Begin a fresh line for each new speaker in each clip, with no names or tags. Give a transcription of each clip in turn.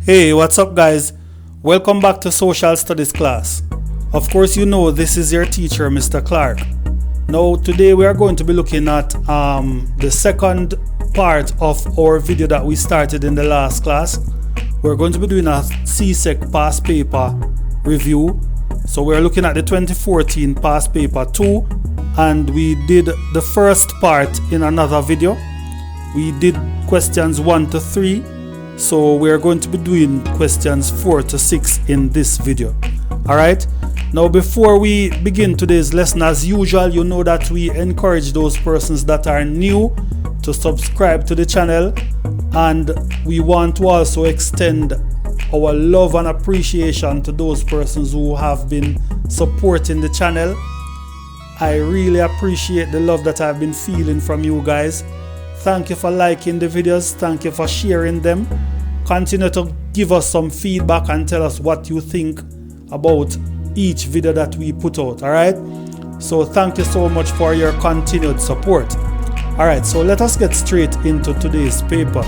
Hey, what's up guys? Welcome back to Social Studies class. Of course you know this is your teacher, Mr. Clark. Now today we are going to be looking at the second part of our video that we started in the last class. We're going to be doing a CSEC past paper review. So we're looking at the 2014 past paper 2, and we did the first part in another video. We did questions 1 to 3. So we're going to be doing questions 4 to 6 in this video. Alright, now before we begin today's lesson, as usual, you know that we encourage those persons that are new to subscribe to the channel, and we want to also extend our love and appreciation to those persons who have been supporting the channel. I really appreciate the love that I've been feeling from you guys. Thank you for liking the videos. Thank you for sharing them. Continue to give us some feedback and tell us what you think about each video that we put out. Alright, so thank you so much for your continued support. Alright, so let us get straight into today's paper.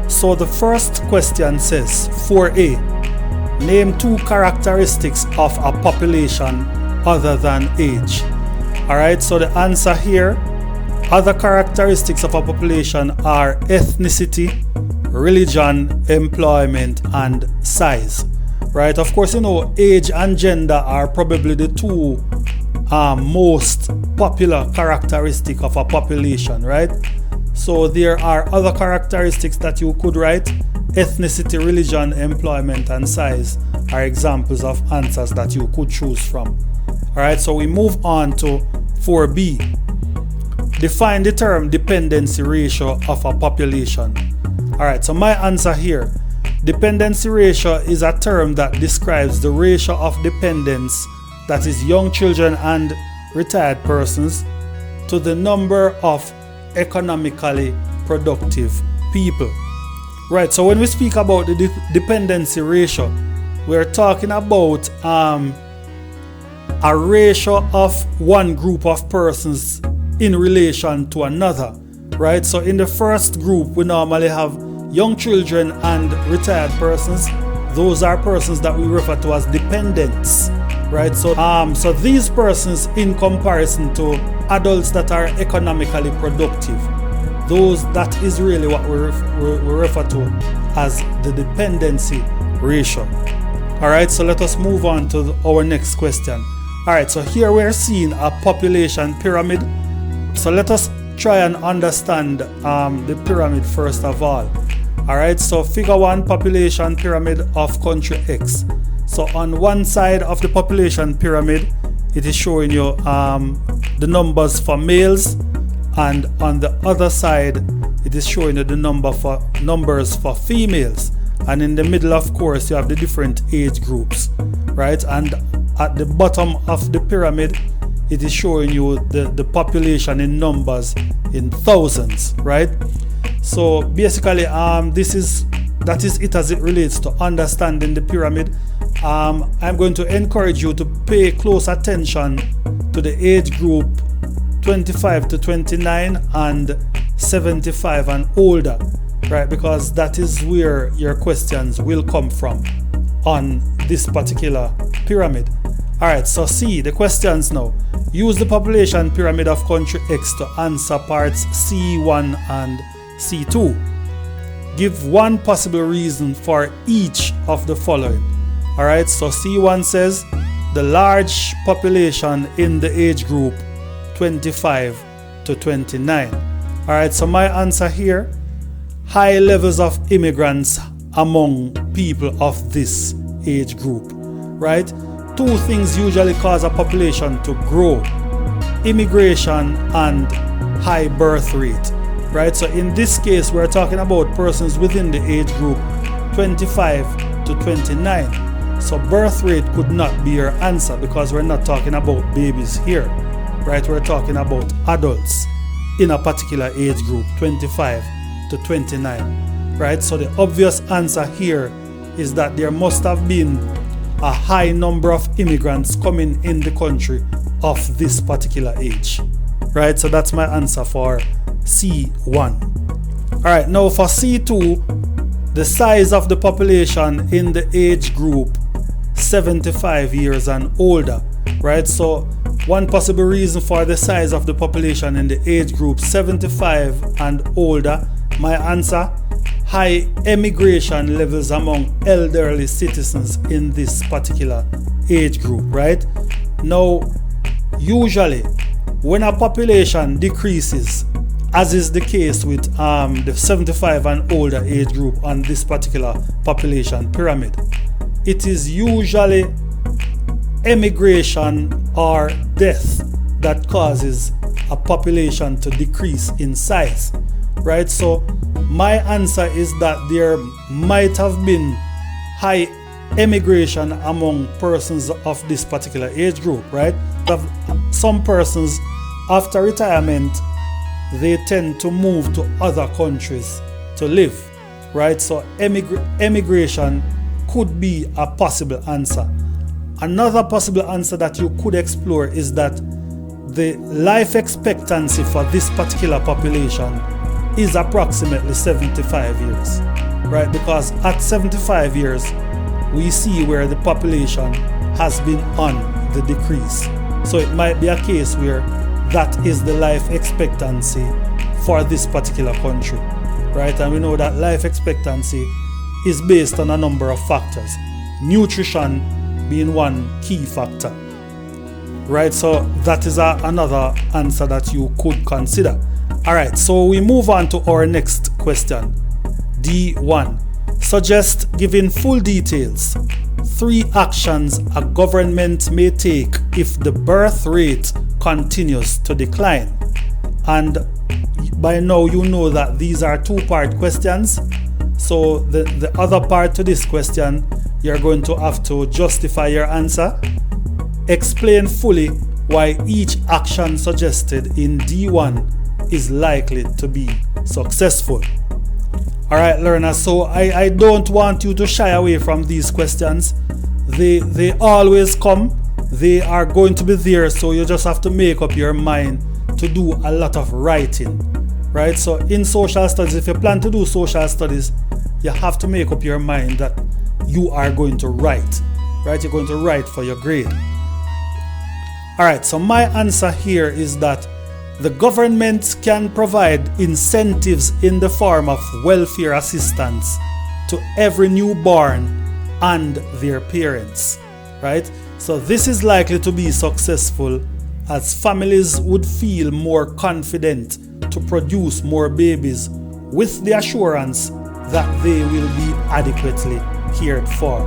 So the first question says 4A, name 2 characteristics of a population other than age. Alright, so the answer here, other characteristics of a population are ethnicity, religion, employment, and size. Right, of course, you know, age and gender are probably the 2 most popular characteristics of a population, right? So there are other characteristics that you could write. Ethnicity, religion, employment, and size are examples of answers that you could choose from. Alright, so we move on to 4B. Define the term dependency ratio of a population. Alright, so my answer here, dependency ratio is a term that describes the ratio of dependents, that is young children and retired persons, to the number of economically productive people. Right, so when we speak about the dependency ratio, we're talking about a ratio of one group of persons in relation to another. Right, so in the first group we normally have young children and retired persons. Those are persons that we refer to as dependents. Right, so these persons in comparison to adults that are economically productive, that is really what we refer to as the dependency ratio. Alright, so let us move on to our next question. Alright, so here we're seeing a population pyramid. So let us try and understand the pyramid first of all. Alright, so figure 1, population pyramid of country X. So on one side of the population pyramid, it is showing you the numbers for males, and on the other side it is showing you the numbers for females, and in the middle, of course, you have the different age groups, right? And at the bottom of the pyramid, it is showing you the population in numbers in thousands, right? So basically that is it as it relates to understanding the pyramid. I'm going to encourage you to pay close attention to the age group 25 to 29 and 75 and older, right? Because that is where your questions will come from on this particular pyramid. Alright, so see the questions now. Use the population pyramid of country X to answer parts C1 and C2. Give one possible reason for each of the following. Alright, so C1 says the large population in the age group 25 to 29. Alright, so my answer here, high levels of immigrants among people of this age group. Right? 2 things usually cause a population to grow: immigration and high birth rate. Right, so in this case we're talking about persons within the age group 25 to 29. So birth rate could not be your answer, because we're not talking about babies here. Right, we're talking about adults in a particular age group 25 to 29. Right, so the obvious answer here is that there must have been a high number of immigrants coming in the country of this particular age. Right, so that's my answer for C1. Alright, now for C2, the size of the population in the age group 75 years and older, right? So one possible reason for the size of the population in the age group 75 and older, my answer, high emigration levels among elderly citizens in this particular age group, right? Now, usually when a population decreases, as is the case with the 75 and older age group on this particular population pyramid, it is usually emigration or death that causes a population to decrease in size, right? So my answer is that there might have been high emigration among persons of this particular age group, right? Some persons after retirement, they tend to move to other countries to live, right? So emigration could be a possible answer. Another possible answer that you could explore is that the life expectancy for this particular population is approximately 75 years, right? Because at 75 years, we see where the population has been on the decrease. So it might be a case where that is the life expectancy for this particular country, right? And we know that life expectancy is based on a number of factors, nutrition being one key factor, right? So that is another answer that you could consider. All right, so we move on to our next question. D1. Suggest giving full details 3 actions a government may take if the birth rate continues to decline. And by now you know that these are 2-part questions. So the other part to this question, you're going to have to justify your answer, explain fully why each action suggested in D1 is likely to be successful. Alright learners, so I don't want you to shy away from these questions. They always come, they are going to be there, so you just have to make up your mind to do a lot of writing, right? So in social studies, if you plan to do social studies, you have to make up your mind that you are going to write, right? You're going to write for your grade. Alright, so my answer here is that the government can provide incentives in the form of welfare assistance to every newborn and their parents, right? So this is likely to be successful as families would feel more confident to produce more babies with the assurance that they will be adequately cared for,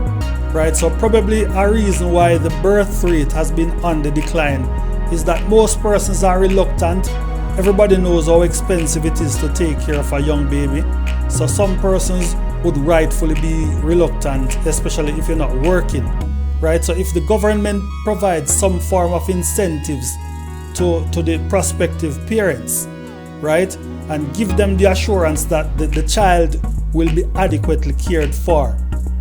right? So probably a reason why the birth rate has been on the decline is that most persons are reluctant. Everybody knows how expensive it is to take care of a young baby. So some persons would rightfully be reluctant, especially if you're not working, right? So if the government provides some form of incentives to the prospective parents, right, and give them the assurance that the child will be adequately cared for,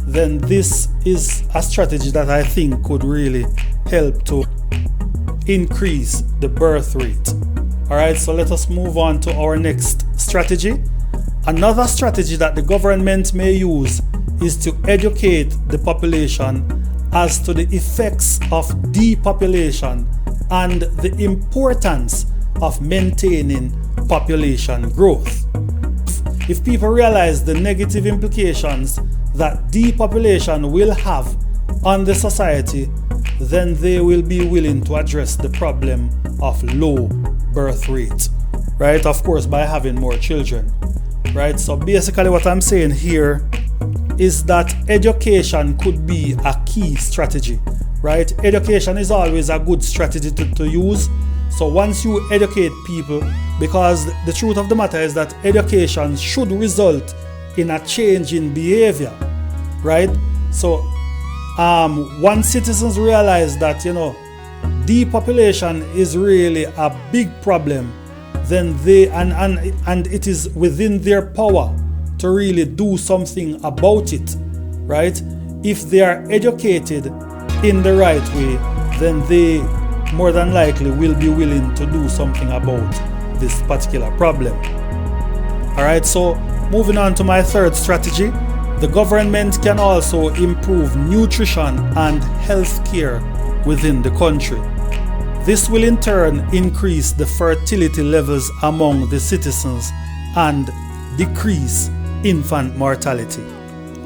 then this is a strategy that I think could really help to increase the birth rate. Alright, so let us move on to our next strategy. Another strategy that the government may use is to educate the population as to the effects of depopulation and the importance of maintaining population growth. If people realize the negative implications that depopulation will have on the society, then they will be willing to address the problem of low birth rate, right? Of course, by having more children, right? So basically what I'm saying here is that education could be a key strategy, right? Education is always a good strategy to use. So once you educate people, because the truth of the matter is that education should result in a change in behavior, right? So once citizens realize that, depopulation is really a big problem, then they and it is within their power to really do something about it, right? If they are educated in the right way, then they more than likely will be willing to do something about this particular problem. All right, so moving on to my third strategy, The government can also improve nutrition and health care within the country. This will in turn increase the fertility levels among the citizens and decrease infant mortality.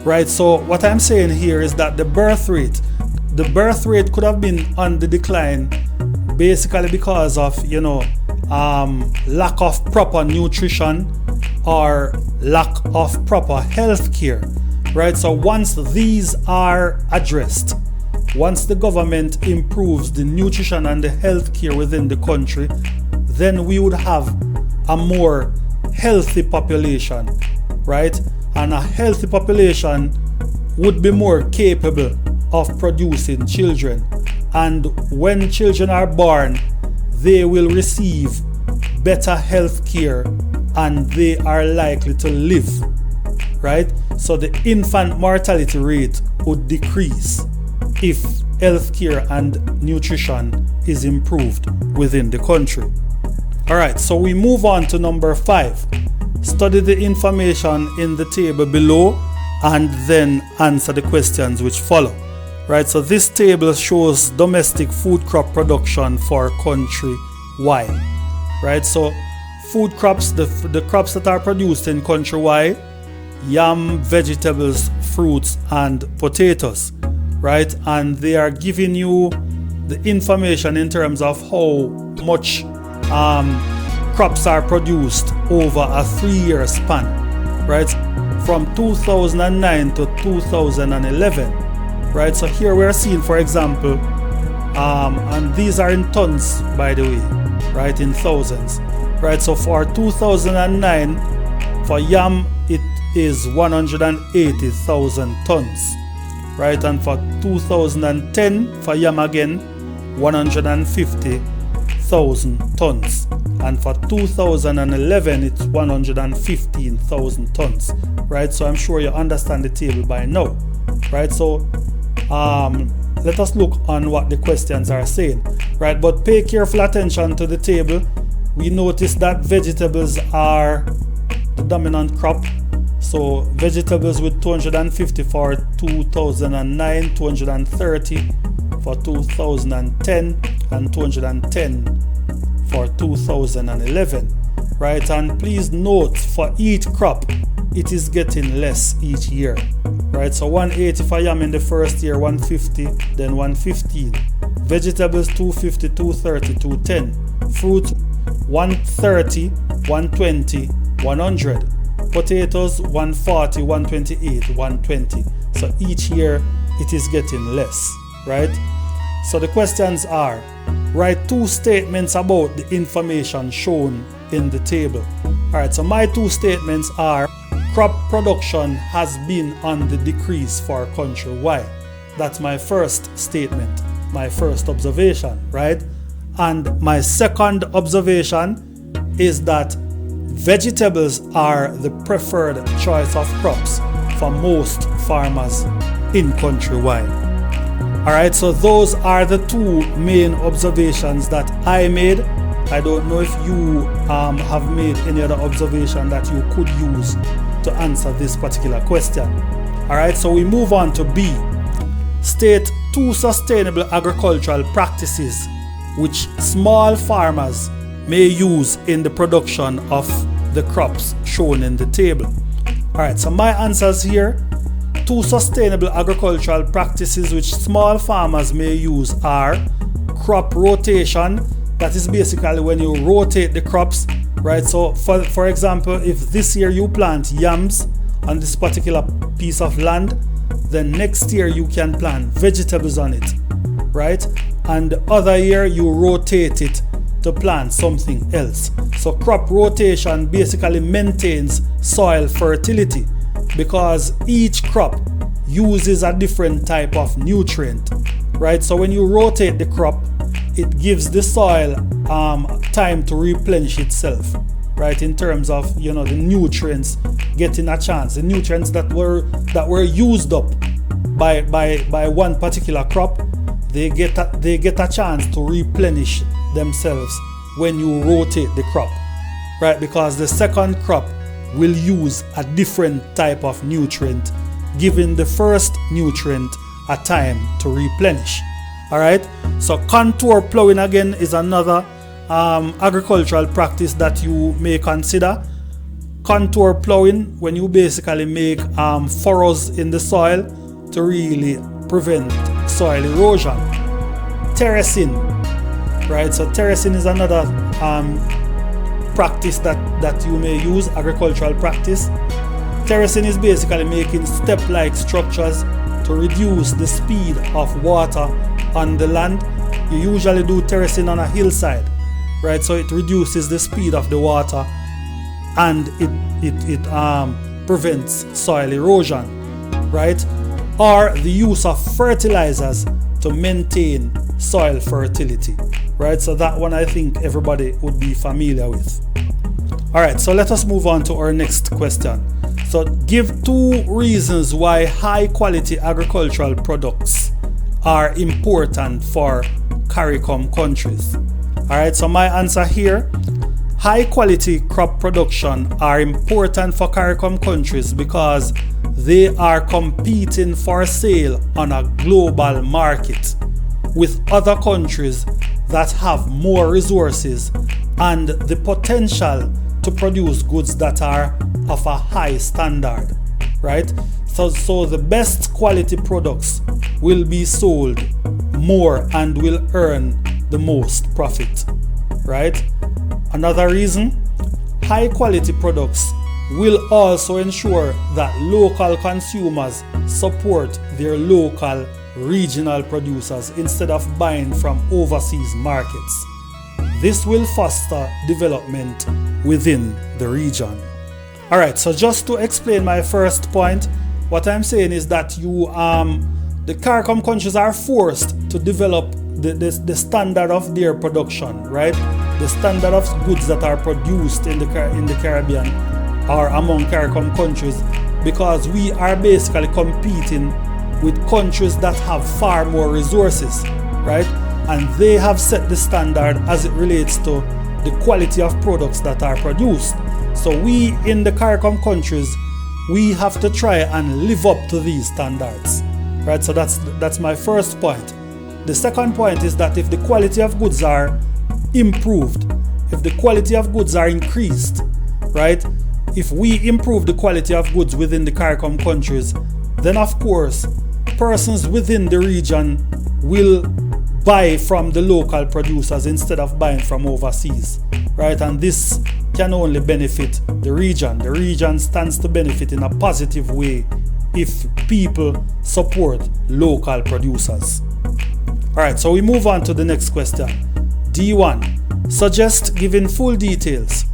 Right, so what I'm saying here is that the birth rate could have been on the decline basically because of, lack of proper nutrition or lack of proper health care. Right, so once these are addressed, once the government improves the nutrition and the health care within the country, then we would have a more healthy population, right? And a healthy population would be more capable of producing children. And when children are born, they will receive better health care and they are likely to live, right? So the infant mortality rate would decrease if healthcare and nutrition is improved within the country. Alright, so we move on to number 5. Study the information in the table below and then answer the questions which follow. Right, so this table shows domestic food crop production for country wide. Right, so food crops, the crops that are produced in country wide: yam, vegetables, fruits and potatoes. Right, and they are giving you the information in terms of how much crops are produced over a 3-year span, right, from 2009 to 2011. Right, so here we are seeing, for example, and these are in tons, by the way, right, in thousands. Right, so for 2009, for yam it is 180,000 tons. Right, and for 2010 for yam again, 150,000 tons, and for 2011 it's 115,000 tons. Right, so I'm sure you understand the table by now. Right, so let us look on what the questions are saying. Right, but pay careful attention to the table. We notice that vegetables are the dominant crop. So vegetables with 250 for 2009, 230 for 2010, and 210 for 2011. Right, and please note, for each crop it is getting less each year. Right, so 180 for yam in the first year, 150, then 115. Vegetables 250, 230, 210. Fruit 130, 120, 100. Potatoes 140, 128, 120. So each year it is getting less, right? So the questions are: write 2 statements about the information shown in the table. Alright, so my 2 statements are: crop production has been on the decrease for countrywide. That's my first statement, my first observation, right? And my second observation is that vegetables are the preferred choice of crops for most farmers in countrywide. Alright, so those are the 2 main observations that I made. I don't know if you have made any other observation that you could use to answer this particular question. Alright, so we move on to B. State 2 sustainable agricultural practices which small farmers may use in the production of the crops shown in the table. Alright, so my answers here: 2 sustainable agricultural practices which small farmers may use are crop rotation. That is basically when you rotate the crops, right? So for example, if this year you plant yams on this particular piece of land, then next year you can plant vegetables on it, right? And the other year you rotate it to plant something else. So crop rotation basically maintains soil fertility because each crop uses a different type of nutrient, right? So when you rotate the crop, it gives the soil time to replenish itself, right? In terms of, the nutrients getting a chance, the nutrients that were used up by one particular crop, they get a chance to replenish themselves when you rotate the crop, right? Because the second crop will use a different type of nutrient giving the first nutrient a time to replenish. Alright, so contour plowing again is another agricultural practice that you may consider. Contour plowing, when you basically make furrows in the soil to really prevent soil erosion. Terracing, right? So terracing is another practice that you may use, agricultural practice. Terracing is basically making step-like structures to reduce the speed of water on the land. You usually do terracing on a hillside, right? So it reduces the speed of the water and it prevents soil erosion, right? Or the use of fertilizers to maintain soil fertility, right? So that one I think everybody would be familiar with. All right, so let us move on to our next question. So give 2 reasons why high quality agricultural products are important for CARICOM countries. All right, so my answer here, high quality crop production are important for CARICOM countries because they are competing for sale on a global market with other countries that have more resources and the potential to produce goods that are of a high standard, right? So the best quality products will be sold more and will earn the most profit, right? Another reason, high quality products will also ensure that local consumers support their local regional producers instead of buying from overseas markets. This will foster development within the region. All right, so just to explain my first point, what I'm saying is that the CARICOM countries are forced to develop the standard of their production, right? The standard of goods that are produced in the Caribbean or among CARICOM countries, because we are basically competing with countries that have far more resources, right? And they have set the standard as it relates to the quality of products that are produced. So we in the CARICOM countries, we have to try and live up to these standards, right? So that's my first point. The second point is that if the quality of goods are improved, if the quality of goods are increased, right? If we improve the quality of goods within the CARICOM countries, then of course persons within the region will buy from the local producers instead of buying from overseas, right? And this can only benefit the region. The region stands to benefit in a positive way if people support local producers. All right, so we move on to the next question. D1, suggest giving full details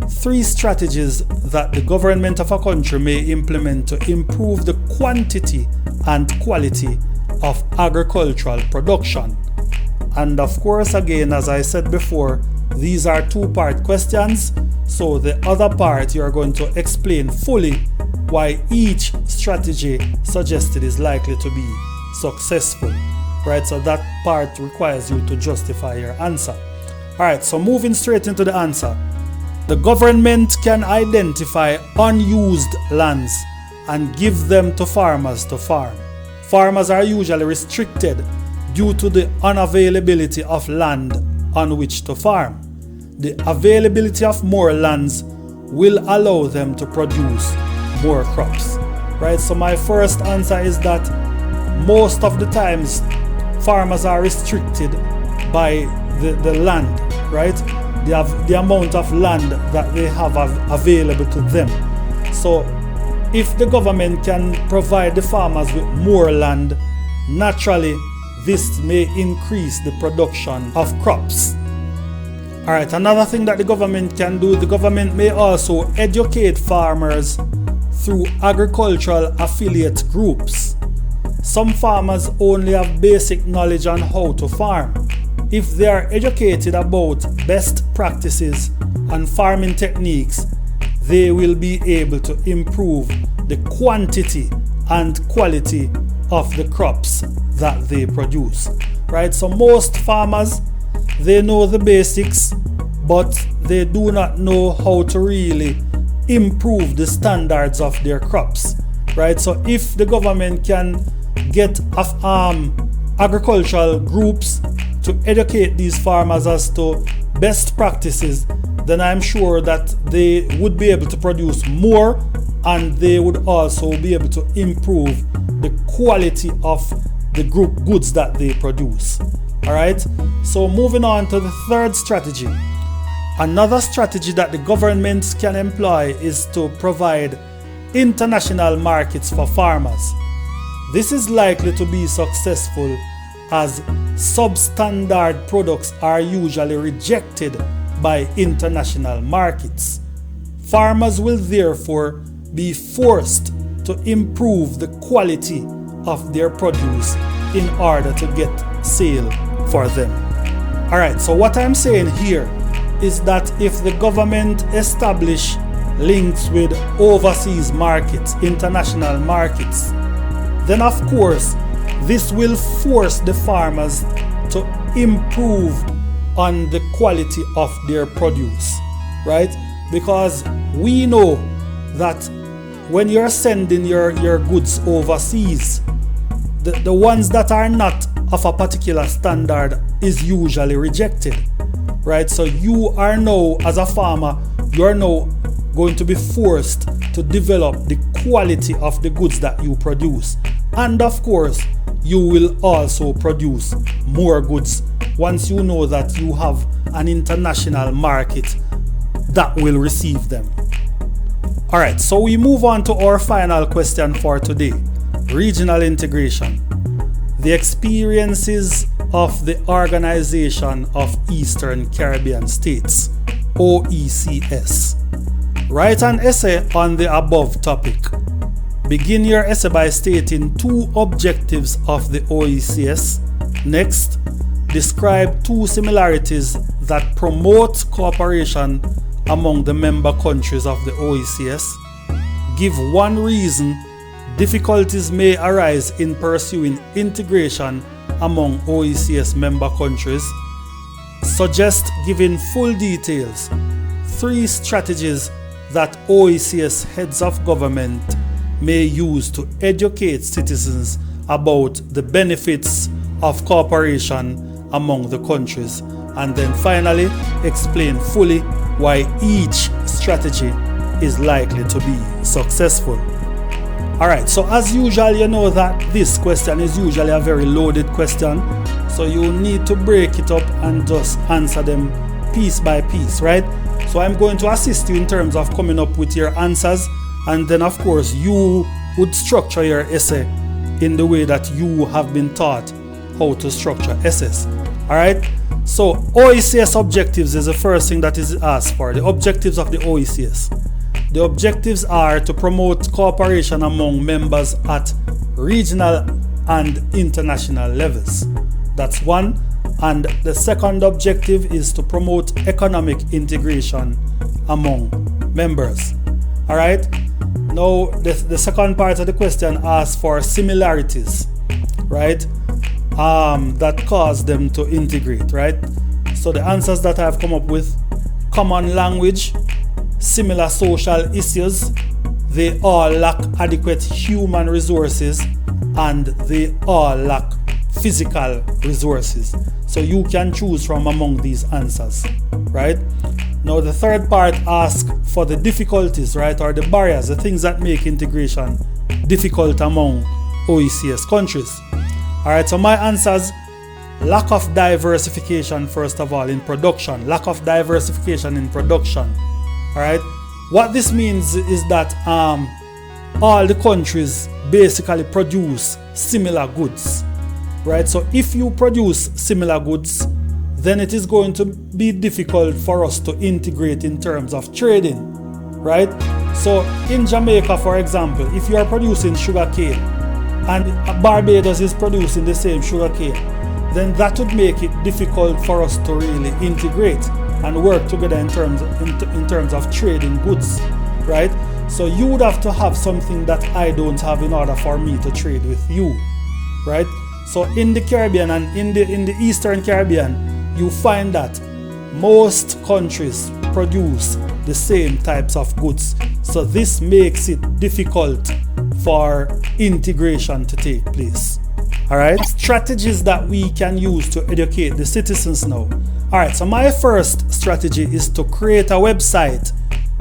3 strategies that the government of a country may implement to improve the quantity and quality of agricultural production. And of course, again, as I said before, these are 2-part questions. So the other part, you are going to explain fully why each strategy suggested is likely to be successful, right? So that part requires you to justify your answer. All right, so moving straight into the answer. The government can identify unused lands and give them to farmers to farm. Farmers are usually restricted due to the unavailability of land on which to farm. The availability of more lands will allow them to produce more crops, right? So my first answer is that most of the times farmers are restricted by the land, right? They have the amount of land that they have available to them. So if the government can provide the farmers with more land, naturally this may increase the production of crops. All right, another thing that the government can do, the government may also educate farmers through agricultural affiliate groups. Some farmers only have basic knowledge on how to farm. If they are educated about best practices and farming techniques, they will be able to improve the quantity and quality of the crops that they produce, right? So most farmers, they know the basics, but they do not know how to really improve the standards of their crops, right? So if the government can get agricultural groups to educate these farmers as to best practices, then I'm sure that they would be able to produce more, and they would also be able to improve the quality of the group goods that they produce. All right, so moving on to the third strategy. Another strategy that the government can employ is to provide international markets for farmers. This is likely to be successful as substandard products are usually rejected by international markets. Farmers will therefore be forced to improve the quality of their produce in order to get sale for them. Alright, so what I'm saying here is that if the government establish links with overseas markets, international markets, then of course this will force the farmers to improve on the quality of their produce, right? Because we know that when you're sending your goods overseas, the ones that are not of a particular standard is usually rejected, right? So you are now, as a farmer, you're now going to be forced to develop the quality of the goods that you produce. And of course, you will also produce more goods once you know that you have an international market that will receive them. Alright, so we move on to our final question for today. Regional integration. The experiences of the Organization of Eastern Caribbean States, OECS. Write an essay on the above topic. Begin your essay by stating 2 objectives of the OECS. Next, describe 2 similarities that promote cooperation among the member countries of the OECS. Give 1 reason difficulties may arise in pursuing integration among OECS member countries. Suggest giving full details. 3 strategies that OECS heads of government may use to educate citizens about the benefits of cooperation among the countries. And then finally, explain fully why each strategy is likely to be successful. Alright, so as usual, you know that this question is usually a very loaded question. So you need to break it up and just answer them piece by piece, right? So I'm going to assist you in terms of coming up with your answers. And then of course you would structure your essay in the way that you have been taught how to structure essays. Alright, so OECS objectives is the first thing that is asked for. The objectives of the OECS. The objectives are to promote cooperation among members at regional and international levels. That's 1. And the second objective is to promote economic integration among members. Alright, now the second part of the question asks for similarities, right, that cause them to integrate, right? So the answers that I have come up with: common language, similar social issues, they all lack adequate human resources, and they all lack physical resources. So you can choose from among these answers, right? Now the third part asks for the difficulties, right, or the barriers, the things that make integration difficult among OECS countries. Alright, so my answers: lack of diversification, first of all, in production. Lack of diversification in production. Alright, what this means is that all the countries basically produce similar goods, right? So if you produce similar goods, then it is going to be difficult for us to integrate in terms of trading, right? So in Jamaica, for example, if you are producing sugar cane and Barbados is producing the same sugar cane, then that would make it difficult for us to really integrate and work together in terms of trading goods, right? So you would have to have something that I don't have in order for me to trade with you, right? So in the Caribbean and in the Eastern Caribbean, you find that most countries produce the same types of goods. So this makes it difficult for integration to take place. Alright, strategies that we can use to educate the citizens now. Alright, so my first strategy is to create a website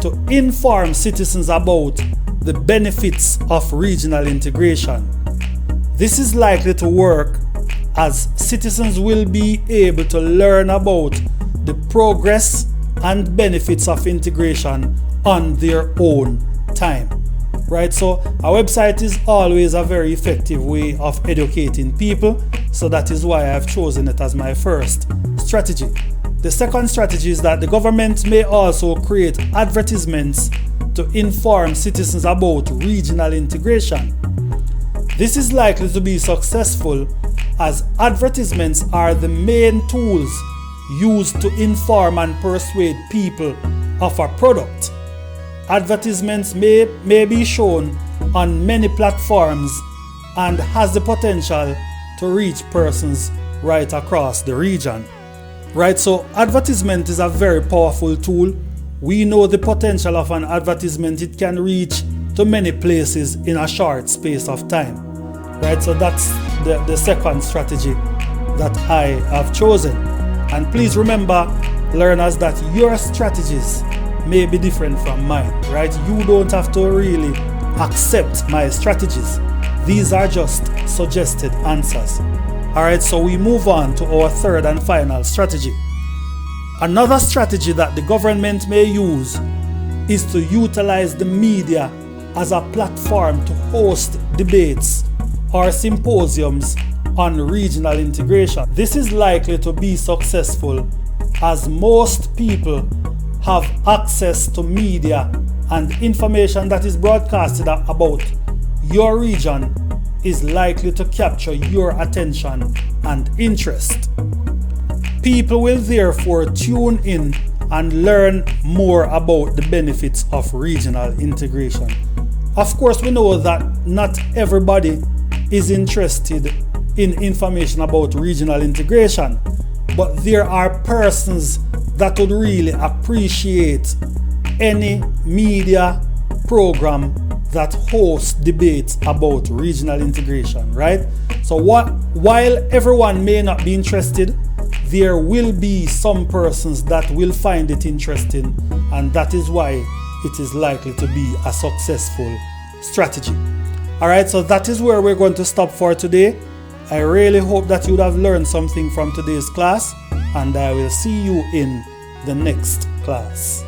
to inform citizens about the benefits of regional integration. This is likely to work as citizens will be able to learn about the progress and benefits of integration on their own time. Right, so a website is always a very effective way of educating people, so that is why I've chosen it as my first strategy. The second strategy is that the government may also create advertisements to inform citizens about regional integration. This is likely to be successful as advertisements are the main tools used to inform and persuade people of a product. Advertisements may be shown on many platforms and has the potential to reach persons right across the region. Right, so advertisement is a very powerful tool. We know the potential of an advertisement. It can reach to many places in a short space of time. Right, so that's the second strategy that I have chosen. And please remember, learners, that your strategies may be different from mine, right? You don't have to really accept my strategies. These are just suggested answers. Alright, so we move on to our third and final strategy. Another strategy that the government may use is to utilize the media as a platform to host debates or symposiums on regional integration. This is likely to be successful as most people have access to media, and information that is broadcasted about your region is likely to capture your attention and interest. People will therefore tune in and learn more about the benefits of regional integration. Of course, we know that not everybody is interested in information about regional integration, but there are persons that would really appreciate any media program that hosts debates about regional integration, right? So while everyone may not be interested, there will be some persons that will find it interesting, and that is why it is likely to be a successful strategy. Alright, so that is where we're going to stop for today. I really hope that you would have learned something from today's class, and I will see you in the next class.